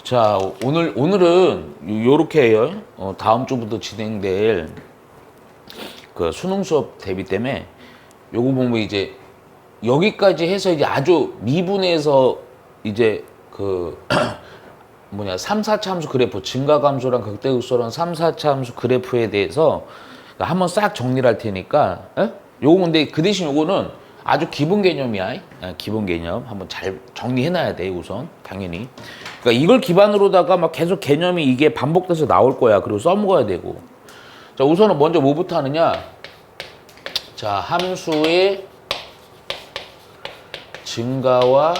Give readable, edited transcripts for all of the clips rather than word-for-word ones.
자, 오늘은 요렇게 해요. 다음 주부터 진행될 그 수능 수업 대비 때문에 요거 보면 이제 여기까지 해서 이제 아주 미분해서 이제 그 뭐냐 3, 4차 함수 그래프 증가감소랑 극대극소랑 3, 4차 함수 그래프에 대해서 한번 싹 정리를 할 테니까 요거 근데 그 대신 요거는 아주 기본 개념이야. 기본 개념 한번 잘 정리해놔야 돼 우선 당연히. 그러니까 이걸 기반으로다가 막 계속 개념이 이게 반복돼서 나올 거야. 그리고 써먹어야 되고. 자 우선은 먼저 뭐부터 하느냐. 자 함수의 증가와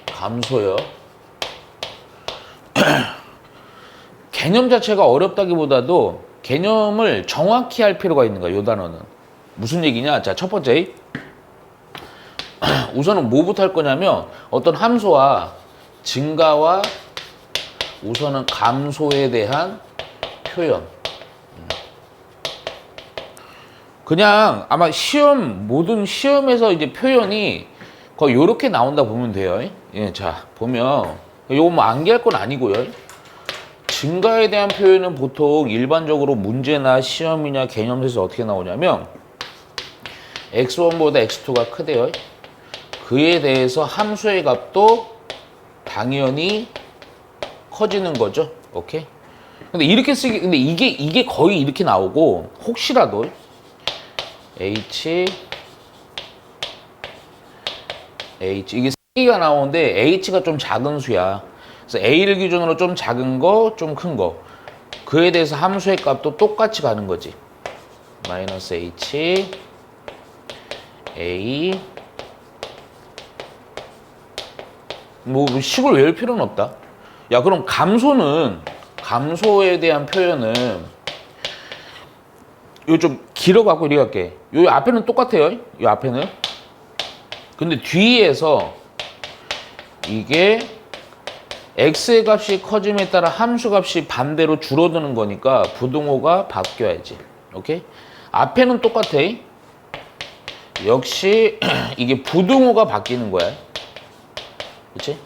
감소요. 개념 자체가 어렵다기보다도 개념을 정확히 할 필요가 있는 거야. 요 단어는. 무슨 얘기냐? 자, 첫 번째. 우선은 뭐부터 할 거냐면 어떤 함수와 증가와 우선은 감소에 대한 표현. 그냥 아마 모든 시험에서 이제 표현이 거의 요렇게 나온다 보면 돼요. 예, 자, 보면 요거 뭐 암기할 건 아니고요. 증가에 대한 표현은 보통 일반적으로 문제나 시험이냐 개념에서 어떻게 나오냐면 x1보다 x2가 크대요. 그에 대해서 함수의 값도 당연히 커지는 거죠. 오케이? 근데 근데 이게 거의 이렇게 나오고 혹시라도 h 이게 3개가 나오는데 h가 좀 작은 수야. 그래서 a를 기준으로 좀 작은 거, 좀 큰 거. 그에 대해서 함수의 값도 똑같이 가는 거지. 마이너스 h a 뭐 식을 외울 필요는 없다. 야 그럼 감소에 대한 표현은 요 좀 길어갖고 이렇게 할게. 요 앞에는 똑같아요. 요 앞에는. 근데 뒤에서 이게 x의 값이 커짐에 따라 함수 값이 반대로 줄어드는 거니까 부등호가 바뀌어야지. 오케이? 앞에는 똑같아. 역시 이게 부등호가 바뀌는 거야. 그치?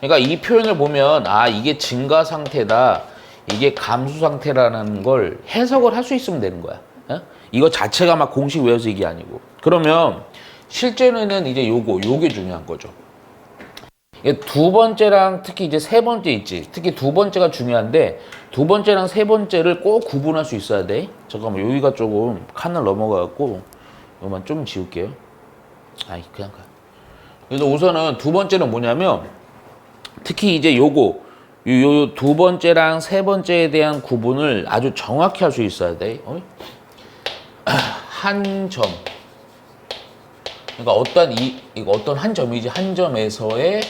그러니까 이 표현을 보면 이게 증가 상태다. 이게 감소 상태라는 걸 해석을 할 수 있으면 되는 거야. 이거 자체가 막 공식 외워서 이게 아니고. 그러면 실제로는 이제 요게 중요한 거죠. 두 번째랑 특히 이제 세 번째 있지. 특히 두 번째가 중요한데 두 번째랑 세 번째를 꼭 구분할 수 있어야 돼. 잠깐만 여기가 조금 칸을 넘어가갖고 이거만 좀 지울게요. 그냥 가. 그래서 우선은 두 번째는 뭐냐면 특히 이제 요 두 번째랑 세 번째에 대한 구분을 아주 정확히 할 수 있어야 돼. 한 점. 그러니까 어떤 한 점이지. 한 점에서의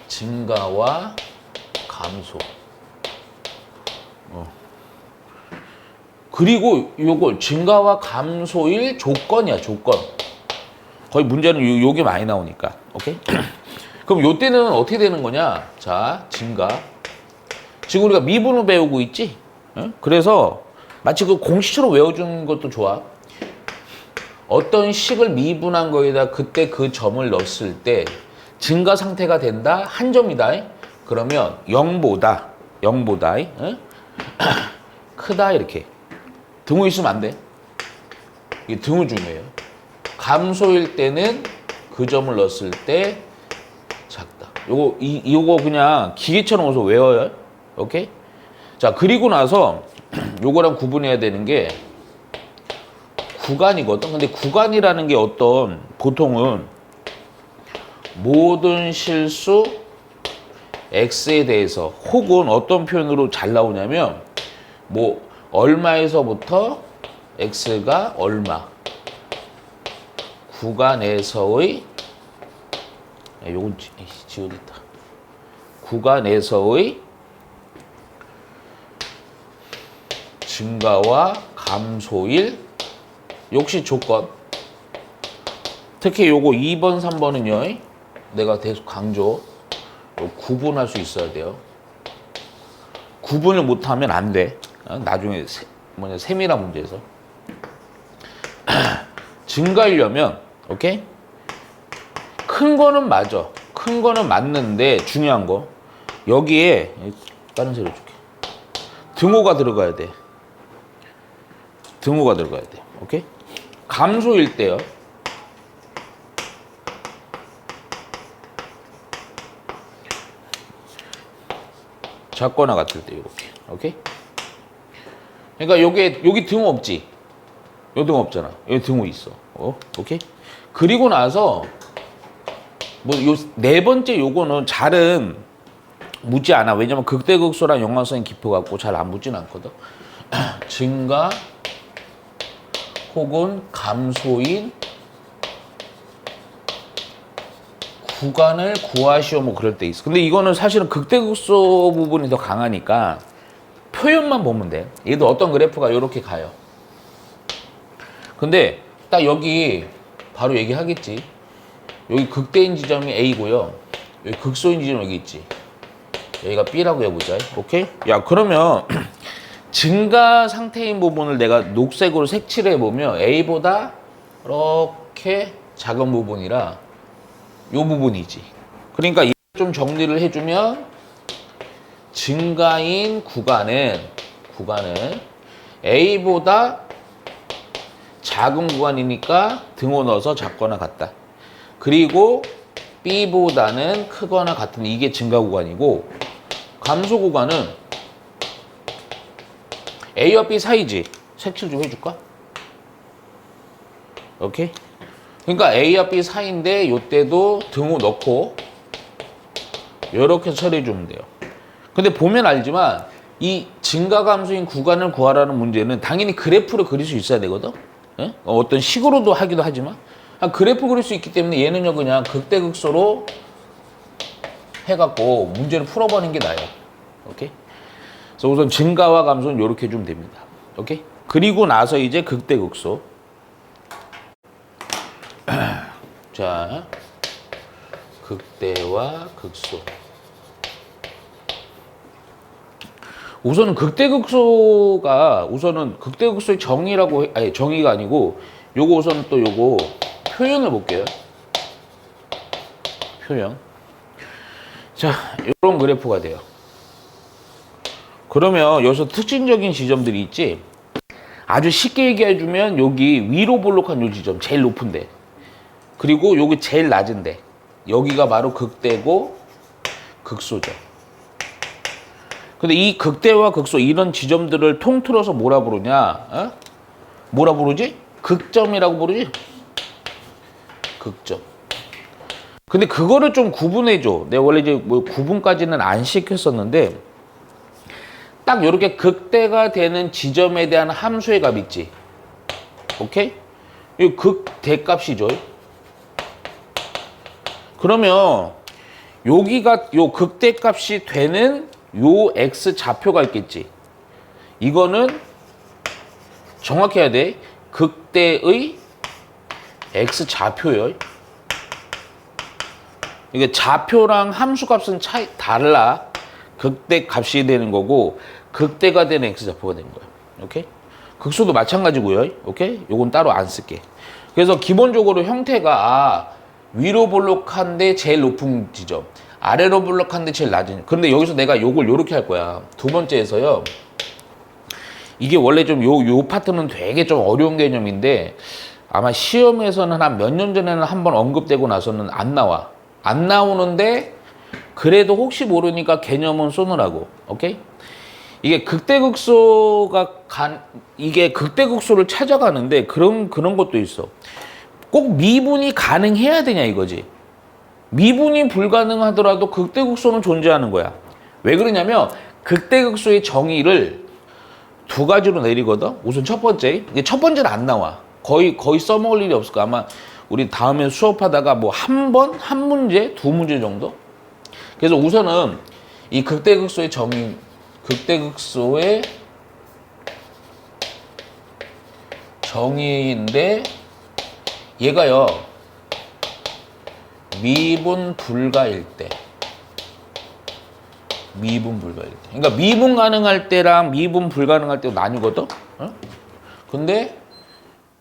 증가와 감소. 그리고 요거 증가와 감소일 조건이야, 조건. 거의 문제는 요게 많이 나오니까. 오케이? 그럼 요때는 어떻게 되는 거냐? 자, 증가. 지금 우리가 미분을 배우고 있지? 그래서 마치 그 공식처럼 외워주는 것도 좋아. 어떤 식을 미분한 거에다 그때 그 점을 넣었을 때 증가 상태가 된다? 한 점이다. 그러면 0보다 크다 이렇게. 등호 있으면 안 돼. 이게 등호 중요해요. 감소일 때는 그 점을 넣었을 때 작다. 요거 그냥 기계처럼 어서 외워요. 오케이? 자, 그리고 나서 요거랑 구분해야 되는 게 구간이거든. 근데 구간이라는 게 보통은 모든 실수 x에 대해서 혹은 어떤 표현으로 잘 나오냐면 뭐 얼마에서부터 x가 얼마 구간에서의 요건 지워졌다. 구간에서의 증가와 감소일 역시 조건. 특히 요거 2번, 3번은요. 내가 계속 강조. 구분할 수 있어야 돼요. 구분을 못하면 안 돼. 나중에 세밀한 문제에서. 증가이려면 오케이? 큰 거는 맞아. 큰 큰 거는 맞는데 중요한 거 여기에 다른 색으로 줄게. 등호가 들어가야 돼. 등호가 들어가야 돼. 오케이? 감소일 때요. 작거나 같을 때 이렇게. 오케이? 그러니까 여기 등호 없지? 여기 등호 없잖아. 여기 등호 있어. 오케이? 그리고 나서 뭐 요 네 번째 요거는 잘은 묻지 않아. 왜냐면 극대극소랑 연관성이 깊어갖고 잘 안 묻진 않거든. 증가 혹은 감소인 구간을 구하시오 뭐 그럴 때 있어. 근데 이거는 사실은 극대극소 부분이 더 강하니까 표현만 보면 돼. 얘도 어떤 그래프가 이렇게 가요. 근데 딱 여기 바로 얘기하겠지. 여기 극대인 지점이 A고요. 여기 극소인 지점 여기 있지. 여기가 B라고 해보자. 오케이? 야, 그러면 증가 상태인 부분을 내가 녹색으로 색칠을 해보면 A보다 이렇게 작은 부분이라 요 부분이지. 그러니까 좀 정리를 해주면 증가인 구간은 A보다 작은 구간이니까 등호 넣어서 작거나 같다. 그리고 B보다는 크거나 같은 이게 증가 구간이고 감소 구간은 A와 B 사이지. 색칠 좀 해줄까? 오케이? 그러니까 A와 B 사이인데 이때도 등호 넣고 이렇게 처리해주면 돼요. 근데 보면 알지만 이 증가 감소인 구간을 구하라는 문제는 당연히 그래프를 그릴 수 있어야 되거든. 예? 어떤 식으로도 하기도 하지만 그래프 그릴 수 있기 때문에 얘는요 그냥 극대극소로 해갖고 문제를 풀어버리는 게 나아요. 오케이? 그래서 우선 증가와 감소는 이렇게 해주면 됩니다. 오케이? 그리고 나서 이제 극대극소. 자, 극대와 극소. 우선은 극대극소의 정의라고 아니 정의가 아니고 요거 우선 또 요거 표현을 볼게요. 표현. 자, 이런 그래프가 돼요. 그러면 여기서 특징적인 지점들이 있지. 아주 쉽게 얘기해주면 여기 위로 볼록한 요 지점 제일 높은데, 그리고 여기 제일 낮은데 여기가 바로 극대고 극소죠. 근데 이 극대와 극소 이런 지점들을 통틀어서 뭐라 부르냐? 뭐라 부르지? 극점이라고 부르지? 극점. 근데 그거를 좀 구분해줘. 내가 원래 이제 뭐 구분까지는 안 시켰었는데 딱 이렇게 극대가 되는 지점에 대한 함수의 값 있지. 오케이? 이 극대값이죠. 그러면 여기가 요 극대값이 되는 요 x 좌표가 있겠지. 이거는 정확히 해야 돼. 극대의 x 좌표요. 이게 좌표랑 함수값은 달라. 극대 값이 되는 거고 극대가 되는 x 좌표가 되는 거야. 오케이? 극소도 마찬가지고요. 오케이? 요건 따로 안 쓸게. 그래서 기본적으로 형태가 위로 볼록한데 제일 높은 지점, 아래로 볼록한데 제일 낮은. 근데 여기서 내가 요걸 요렇게 할 거야. 두 번째에서요. 이게 원래 좀 요 파트는 되게 좀 어려운 개념인데 아마 시험에서는 한 몇 년 전에는 한번 언급되고 나서는 안 나와. 안 나오는데 그래도 혹시 모르니까 개념은 쏘느라고. 오케이? 이게 이게 극대극소를 찾아가는데 그런 것도 있어. 꼭 미분이 가능해야 되냐 이거지. 미분이 불가능하더라도 극대극소는 존재하는 거야. 왜 그러냐면 극대극소의 정의를 두 가지로 내리거든. 우선 첫 번째, 이게 첫 번째는 안 나와. 거의 써먹을 일이 없을 거야. 아마 우리 다음에 수업하다가 뭐 한 문제, 두 문제 정도. 그래서 우선은 이 극대극소의 정의, 극대극소의 정의인데 얘가요 미분 불가일 때. 그러니까 미분 가능할 때랑 미분 불가능할 때 나뉘거든. 근데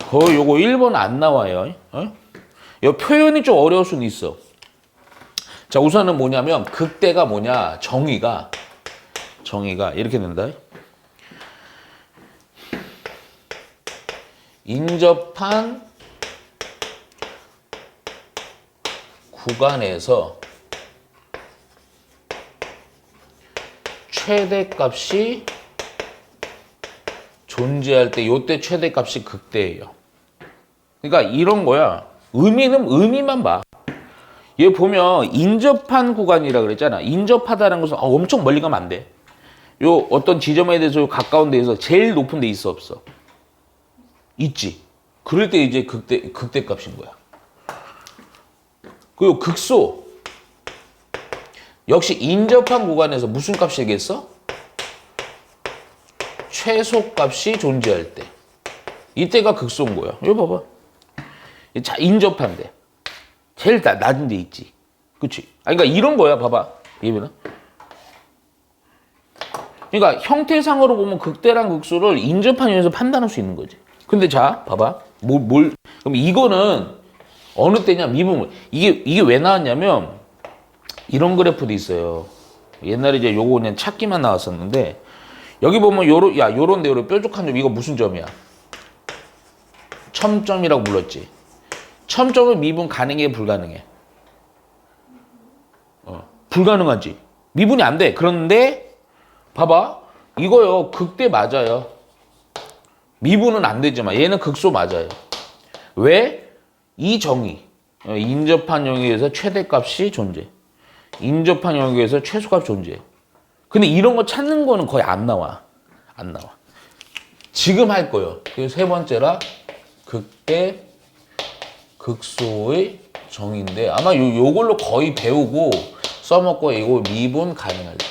거의 요거 1번 안 나와요. 이 표현이 좀 어려울 수는 있어. 자, 우선은 뭐냐면 극대가 뭐냐? 정의가 이렇게 된다. 인접한 구간에서 최대값이 존재할 때 요때 최대값이 극대예요. 그러니까 이런 거야. 의미만 봐. 얘 보면 인접한 구간이라 그랬잖아. 인접하다는 것은 엄청 멀리 가면 안 돼. 요 어떤 지점에 대해서 가까운 데에서 제일 높은 데 있어 없어? 있지. 그럴 때 이제 극대 값인 거야. 그리고 극소 역시 인접한 구간에서 무슨 값이 되겠어? 최소값이 존재할 때. 이때가 극소인 거야. 이거 봐봐. 자, 인접한데. 제일 낮은 데 있지. 그치? 그러니까 이런 거야. 봐봐. 이해되나? 그러니까 형태상으로 보면 극대랑 극소를 인접한 면에서 판단할 수 있는 거지. 근데 자, 봐봐. 그럼 이거는 어느 때냐? 미분. 이게 왜 나왔냐면 이런 그래프도 있어요. 옛날에 이제 요거 그냥 찾기만 나왔었는데 여기 보면 요런데 뾰족한 점 이거 무슨 점이야? 첨점이라고 불렀지. 첨점은 미분 가능해 불가능해? 불가능하지. 미분이 안 돼. 그런데 봐봐. 이거요. 극대 맞아요. 미분은 안 되지만 얘는 극소 맞아요. 왜? 이 정의. 인접한 영역에서 최대값이 존재. 인접한 영역에서 최소값 존재. 근데 이런 거 찾는 거는 거의 안 나와. 지금 할 거예요. 그리고 세 번째라 극대, 극소의 정의인데 아마 요걸로 거의 배우고 써먹고 이거 미분 가능할 때.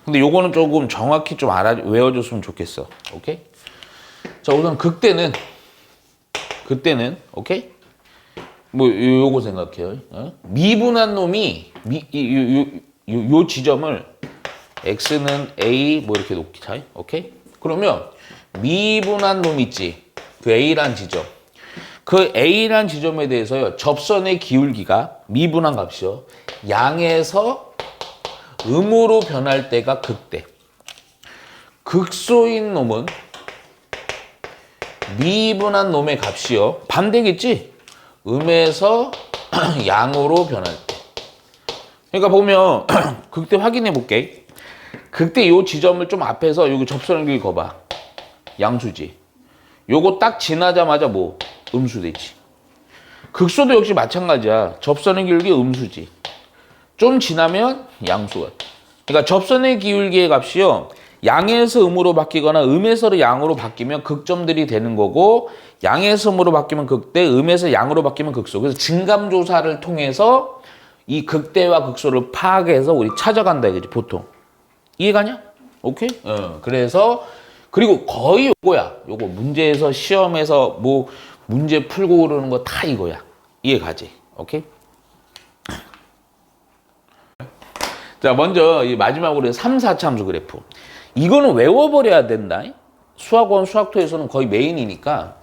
근데 요거는 조금 정확히 좀 외워줬으면 좋겠어. 오케이? 자, 우선 극대는 오케이? 뭐 요거 생각해요. 미분한 놈이 요 지점을 x는 a 뭐 이렇게 놓자. 오케이? 그러면 미분한 놈 있지. 그 a란 지점. 그 a란 지점에 대해서요. 접선의 기울기가 미분한 값이요. 양에서 음으로 변할 때가 극대. 극소인 놈은 미분한 놈의 값이요. 반대겠지? 음에서 양으로 변할 때. 그러니까 보면 극대 확인해 볼게. 극대 요 지점을 좀 앞에서 여기 접선의 길이 거봐. 양수지. 요거 딱 지나자마자 뭐? 음수 되지. 극소도 역시 마찬가지야. 접선의 기울기 음수지. 좀 지나면 양수가. 그러니까 접선의 기울기의 값이요. 양에서 음으로 바뀌거나 음에서 양으로 바뀌면 극점들이 되는 거고 양에서 음으로 바뀌면 극대, 음에서 양으로 바뀌면 극소. 그래서 증감조사를 통해서 이 극대와 극소를 파악해서 우리 찾아간다 이거지 보통. 이해가냐? 오케이? 그래서 그리고 거의 요거야. 요거 문제에서 시험에서 뭐 문제 풀고 그러는 거 다 이거야. 이해가지? 오케이? 자, 먼저 이 마지막으로 3, 4차함수 그래프. 이거는 외워버려야 된다. 수학원, 수학토에서는 거의 메인이니까.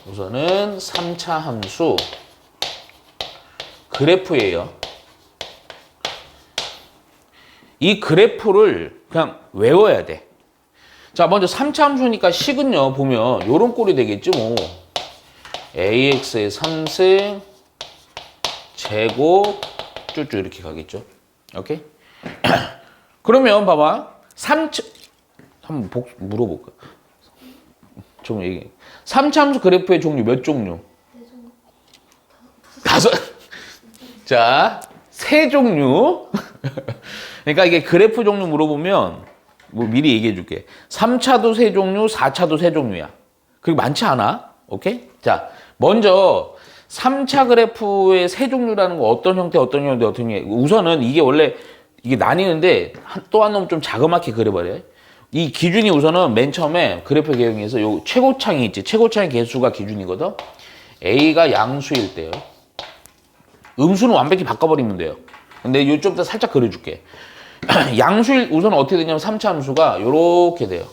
우선은 3차 함수 그래프예요. 이 그래프를 그냥 외워야 돼. 자, 먼저 3차 함수니까 식은요, 보면 요런 꼴이 되겠죠, 뭐. AX의 3승, 제곱, 쭉쭉 이렇게 가겠죠. 오케이? 그러면 봐봐. 3차, 한번 물어볼까? 좀 얘기해. 3차 함수 그래프의 종류 몇 종류? 5. 자, 3종류. 그러니까 이게 그래프 종류 물어보면 뭐 미리 얘기해 줄게. 3차도 3종류, 4차도 3종류야. 그리고 많지 않아. 오케이? 자, 먼저 3차 그래프의 3종류라는 거 어떤 형태, 어떤 형태. 우선은 이게 원래 이게 나뉘는데 또 한 놈 좀 자그맣게 그려버려. 이 기준이 우선은 맨 처음에 그래프 개형에서 요 최고창이 있지. 최고창의 개수가 기준이거든. A가 양수일 때요. 음수는 완벽히 바꿔버리면 돼요. 근데 요쪽 더 살짝 그려줄게. 양수일 우선 어떻게 되냐면 3차 함수가 요렇게 돼요.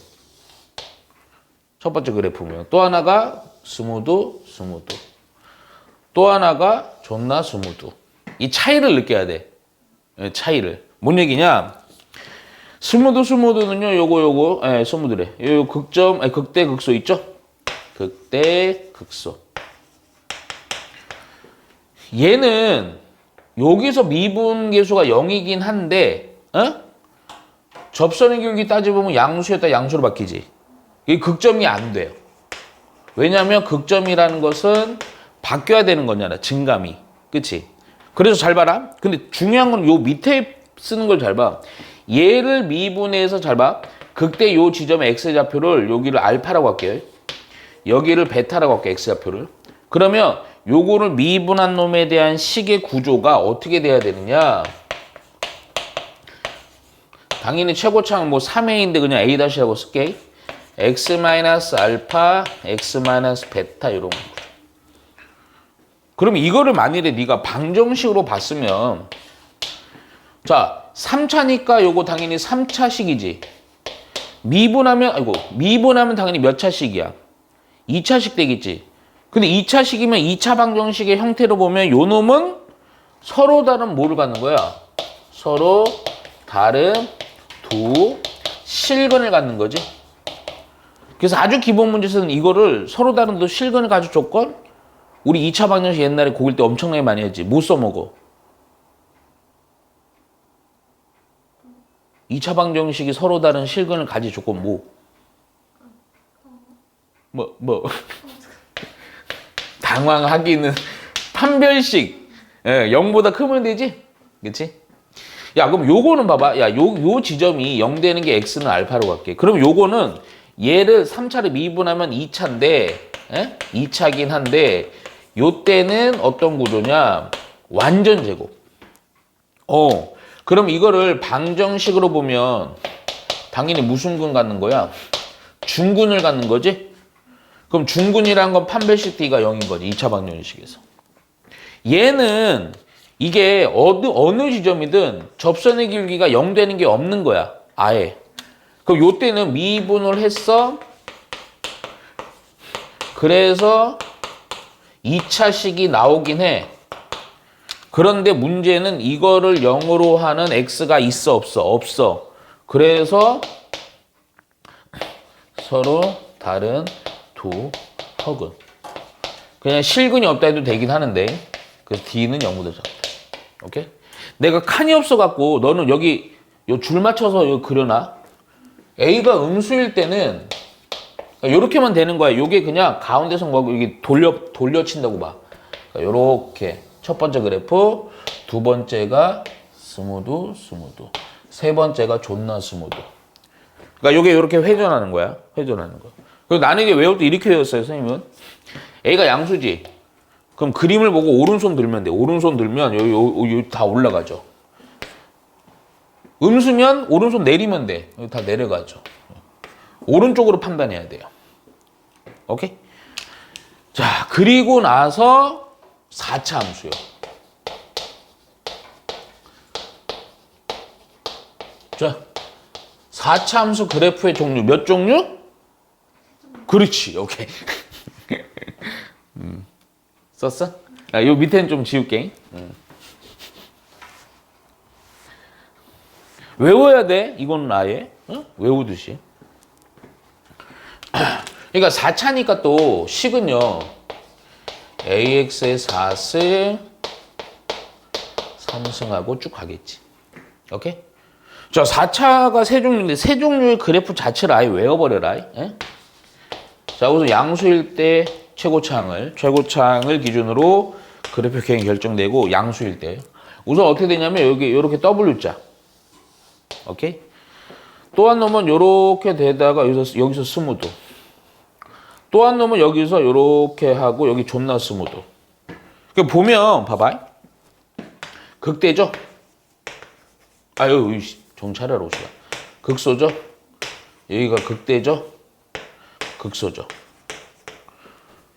첫 번째 그래프 보면. 또 하나가 스무드, 스무드. 또 하나가 존나 스무드. 이 차이를 느껴야 돼. 차이를. 뭔 얘기냐? 스무드, 스무드는요, 요거, 스무드래. 요 극점, 극대, 극소 있죠? 극대, 극소. 얘는 여기서 미분계수가 0이긴 한데, 접선의 기울기 따져보면 양수였다 양수로 바뀌지. 이게 극점이 안 돼요. 왜냐하면 극점이라는 것은 바뀌어야 되는 거잖아, 증감이. 그치? 그래서 잘 봐라. 근데 중요한 건 요 밑에 쓰는 걸 잘 봐. 얘를 미분해서 잘 봐. 극대 요 지점의 x좌표를 여기를 알파라고 할게요. 여기를 베타라고 할게요, x좌표를. 그러면 요거를 미분한 놈에 대한 식의 구조가 어떻게 돼야 되느냐? 당연히 최고차는 뭐 3a인데 그냥 a-라고 쓸게. x-알파, x-베타 이런 거. 그럼 이거를 만일에 네가 방정식으로 봤으면 자, 3차니까 요거 당연히 3차식이지. 미분하면 당연히 몇 차식이야? 2차식 되겠지. 근데 2차식이면 2차 방정식의 형태로 보면 요 놈은 서로 다른 뭐를 갖는 거야? 서로 다른 두 실근을 갖는 거지. 그래서 아주 기본 문제에서는 이거를 서로 다른 두 실근을 가질 조건, 우리 2차 방정식 옛날에 고일 때 엄청나게 많이 했지. 못 써먹어. 2차 방정식이 서로 다른 실근을 가질 조건 뭐. 당황하기는 판별식. 0보다 크면 되지? 그치? 야, 그럼 요거는 봐봐. 야, 요 지점이 0 되는 게 x는 알파로 갈게. 그럼 요거는 얘를 3차를 미분하면 2차인데, 2차긴 한데, 요 때는 어떤 구조냐? 완전 제곱. 그럼 이거를 방정식으로 보면 당연히 무슨 근 갖는 거야? 중근을 갖는 거지? 그럼 중근이란 건 판별식 D가 0인 거지. 2차 방정식에서. 얘는 이게 어느 지점이든 접선의 기울기가 0 되는 게 없는 거야. 아예. 그럼 요 때는 미분을 했어. 그래서 2차식이 나오긴 해. 그런데 문제는 이거를 0으로 하는 x가 있어 없어? 없어. 그래서 서로 다른 두 허근. 그냥 실근이 없다 해도 되긴 하는데 그래서 D는 0보다 작다. 오케이? 내가 칸이 없어갖고 너는 여기 요 줄 맞춰서 여기 그려놔. A가 음수일 때는 요렇게만 되는 거야. 요게 그냥 가운데서 뭐 여기 돌려친다고 봐. 요렇게. 첫 번째 그래프, 두 번째가 스무드, 세 번째가 존나 스무드. 그러니까 이게 이렇게 회전하는 거야. 회전하는 거. 그리고 나는 이게 외울 때 이렇게 외웠어요, 선생님은. A가 양수지. 그럼 그림을 보고 오른손 들면 돼. 오른손 들면 여기 다 올라가죠. 음수면 오른손 내리면 돼. 여기 다 내려가죠. 오른쪽으로 판단해야 돼요. 오케이? 자, 그리고 나서 4차 함수요. 자, 4차 함수 그래프의 종류 몇 종류? 그렇지, 오케이. 썼어? 요 밑에는 좀 지울게. 외워야 돼. 이거는 아예 외우듯이. 그러니까 4차니까 또 식은요. AX의 4승, 3승하고 쭉 가겠지. 오케이? 자, 4차가 세 종류인데 세 종류의 그래프 자체를 아예 외워버려라. 자, 우선 양수일 때 최고차항을 기준으로 그래프 갱이 결정되고 양수일 때. 우선 어떻게 되냐면 여기 이렇게 W자. 오케이? 또 한 놈은 이렇게 되다가 여기서 스무드. 또 한 놈은 여기서 이렇게 하고 여기 존나 스무드. 그러니까 보면 봐봐. 극대죠? 아유, 정찰하러 오시다. 극소죠? 여기가 극대죠? 극소죠?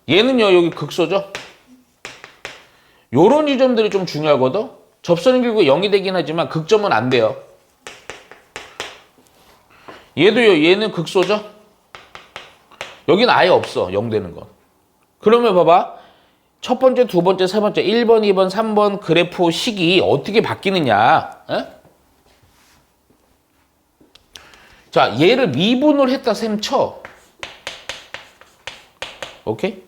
얘는요, 여기 극소죠? 요런 지점들이 좀 중요하거든? 접선의 기울기가 0이 되긴 하지만 극점은 안 돼요. 얘도요, 얘는 극소죠? 여기는 아예 없어, 0 되는 건. 그러면 봐봐. 첫 번째, 두 번째, 세 번째, 1번, 2번, 3번 그래프 식이 어떻게 바뀌느냐. 에? 자, 얘를 미분을 했다 셈 쳐. 오케이?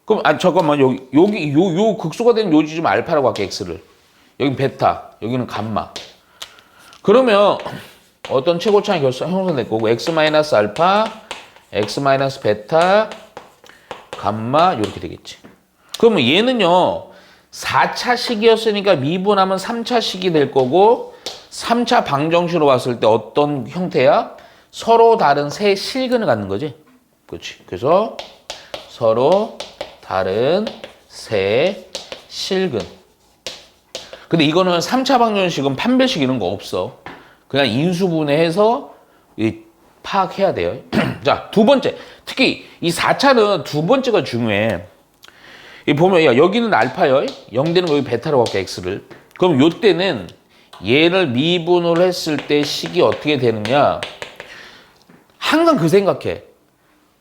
그럼, 잠깐만. 요 극소가 되는 요 지점 알파라고 할게, x를. 여기 베타, 여기는 감마. 그러면 어떤 최고차의 형성될 거고, x 마이너스 알파, x 마이너스 베타, 감마, 이렇게 되겠지. 그러면 얘는요, 4차식이었으니까 미분하면 3차식이 될 거고, 3차 방정식으로 봤을 때 어떤 형태야? 서로 다른 세 실근을 갖는 거지. 그렇지. 그래서 서로 다른 세 실근. 근데 이거는 3차 방정식은 판별식 이런 거 없어. 그냥 인수분해해서 파악해야 돼요. 자, 두 번째. 특히 이 4차는 두 번째가 중요해. 이 보면 야, 여기는 알파요. 0되는 거 여기 베타라고 할게, x를. 그럼 요때는 얘를 미분을 했을 때 식이 어떻게 되느냐? 항상 그 생각해.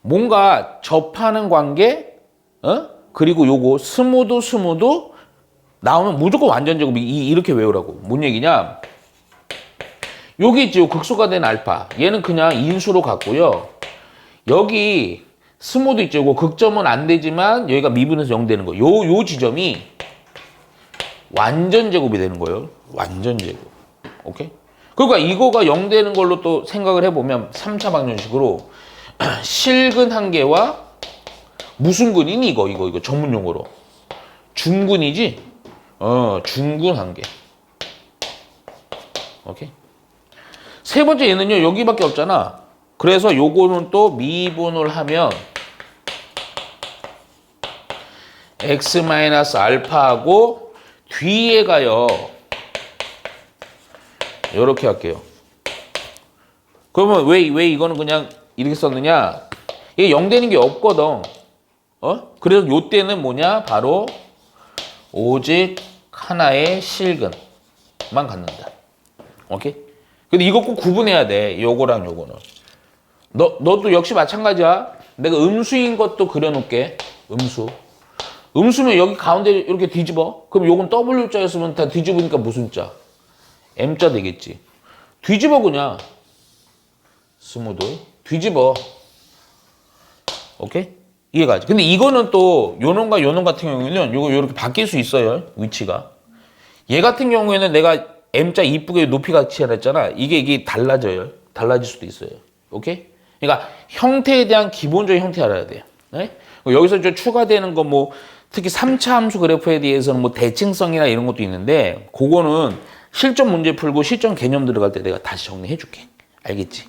뭔가 접하는 관계, 그리고 요거 스무드 나오면 무조건 완전제곱 이렇게 외우라고. 뭔 얘기냐? 여기 있지, 요 극소가 된 알파. 얘는 그냥 인수로 갔고요. 여기 스무드 있죠. 요거 극점은 안 되지만 여기가 미분해서 0 되는 거. 요 지점이 완전제곱이 되는 거예요. 완전제곱. 오케이? 그러니까 이거가 0 되는 걸로 또 생각을 해보면 3차 방정식으로 실근 한 개와 무슨 근이니 이거 전문 용어로 중근이지? 중근 한 개. 오케이? 세 번째 얘는요, 여기밖에 없잖아. 그래서 요거는 또 미분을 하면 x 마이너스 알파하고 뒤에 가요. 요렇게 할게요. 그러면 왜 이거는 그냥 이렇게 썼느냐? 이게 0 되는 게 없거든. 그래서 요때는 뭐냐? 바로 오직 하나의 실근만 갖는다. 오케이? 근데 이거 꼭 구분해야 돼. 요거랑 요거는. 너도 역시 마찬가지야. 내가 음수인 것도 그려놓을게. 음수면 여기 가운데 이렇게 뒤집어. 그럼 요건 W자였으면 다 뒤집으니까 무슨 자? M자 되겠지. 뒤집어 그냥. 스무드. 뒤집어. 오케이? 이해가지? 근데 이거는 또 요놈과 요놈 같은 경우에는 요거 요렇게 바뀔 수 있어요. 위치가. 얘 같은 경우에는 내가 M자 이쁘게 높이 같이 해놨잖아. 이게 달라져요. 달라질 수도 있어요. 오케이? 그러니까 형태에 대한 기본적인 형태 알아야 돼요. 네? 여기서 좀 추가되는 거 뭐 특히 3차 함수 그래프에 대해서는 뭐 대칭성이나 이런 것도 있는데 그거는 실전 문제 풀고 실전 개념 들어갈 때 내가 다시 정리해 줄게. 알겠지?